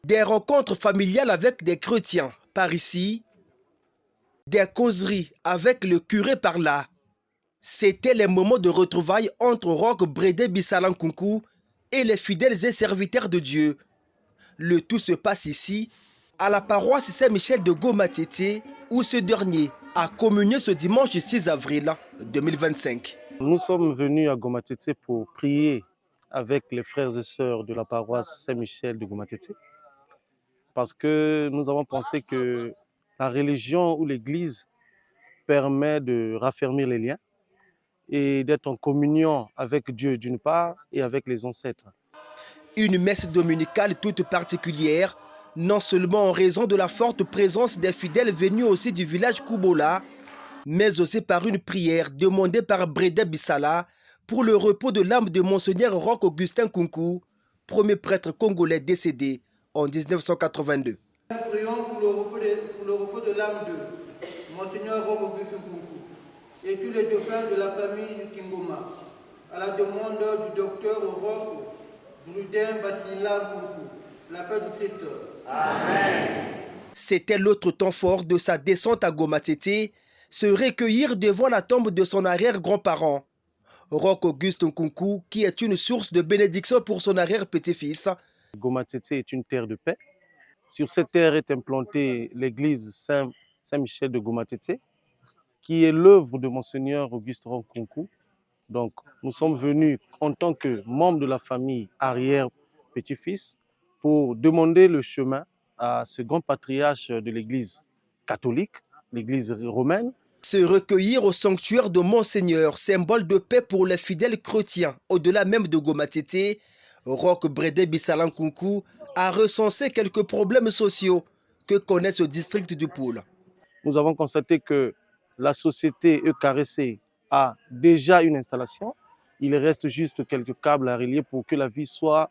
Des rencontres familiales avec des chrétiens par ici, des causeries avec le curé par là. C'était les moments de retrouvailles entre Roch Brédé Bissalan-Kunku et les fidèles et serviteurs de Dieu. Le tout se passe ici, à la paroisse Saint-Michel de Goma-Tété, où ce dernier a communié ce dimanche 6 avril 2025. Nous sommes venus à Goma-Tété pour prier avec les frères et sœurs de la paroisse Saint-Michel de Goma-Tété, parce que nous avons pensé que la religion ou l'Église permet de raffermir les liens et d'être en communion avec Dieu d'une part et avec les ancêtres. Une messe dominicale toute particulière, non seulement en raison de la forte présence des fidèles venus aussi du village Koubola, mais aussi par une prière demandée par Brédé Bissala pour le repos de l'âme de Monseigneur Roch Augustin Kunku, premier prêtre congolais décédé en 1982. Nous prions pour le repos de l'âme de Monseigneur Roch Augustin Kunku et tous les défunts de la famille Kingoma, à la demande du docteur Roch Bruden Bassila Kunku, la paix du Christ. Amen. C'était l'autre temps fort de sa descente à Goma-Tété, se recueillir devant la tombe de son arrière-grand-parent, Roch Augustin Kunku, qui est une source de bénédiction pour son arrière-petit-fils. Goma-Tété est une terre de paix. Sur cette terre est implantée l'église Saint-Michel de Goma-Tété, qui est l'œuvre de Monseigneur Augustin Kunku. Donc, nous sommes venus en tant que membres de la famille arrière-petit-fils pour demander le chemin à ce grand patriarche de l'église catholique, l'église romaine. Se recueillir au sanctuaire de Monseigneur, symbole de paix pour les fidèles chrétiens, au-delà même de Goma-Tété, Roch Brédé Bissalan Kunku a recensé quelques problèmes sociaux que connaît ce district du Poul. Nous avons constaté que la société Eucharistie a déjà une installation. Il reste juste quelques câbles à relier pour que la ville soit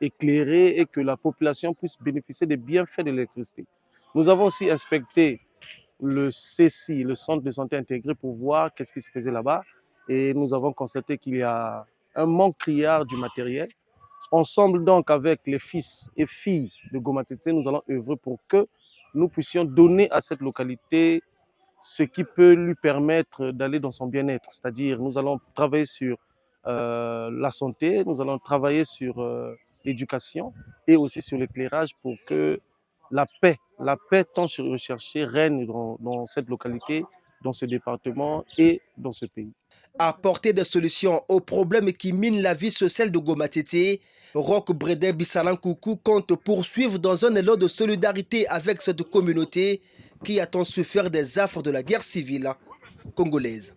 éclairée et que la population puisse bénéficier des bienfaits de l'électricité. Nous avons aussi inspecté le CECI, le centre de santé intégré, pour voir qu'est-ce qui se faisait là-bas. Et nous avons constaté qu'il y a un manque criard du matériel. Ensemble donc avec les fils et filles de Goma-Tété, nous allons œuvrer pour que nous puissions donner à cette localité ce qui peut lui permettre d'aller dans son bien-être. C'est-à-dire, nous allons travailler sur la santé, nous allons travailler sur l'éducation et aussi sur l'éclairage pour que la paix tant recherchée règne dans cette localité, dans ce département et dans ce pays. Apporter des solutions aux problèmes qui minent la vie sociale de Goma-Tété, Roch Brédé Bissalan Kunku compte poursuivre dans un élan de solidarité avec cette communauté qui a tant souffert des affres de la guerre civile congolaise.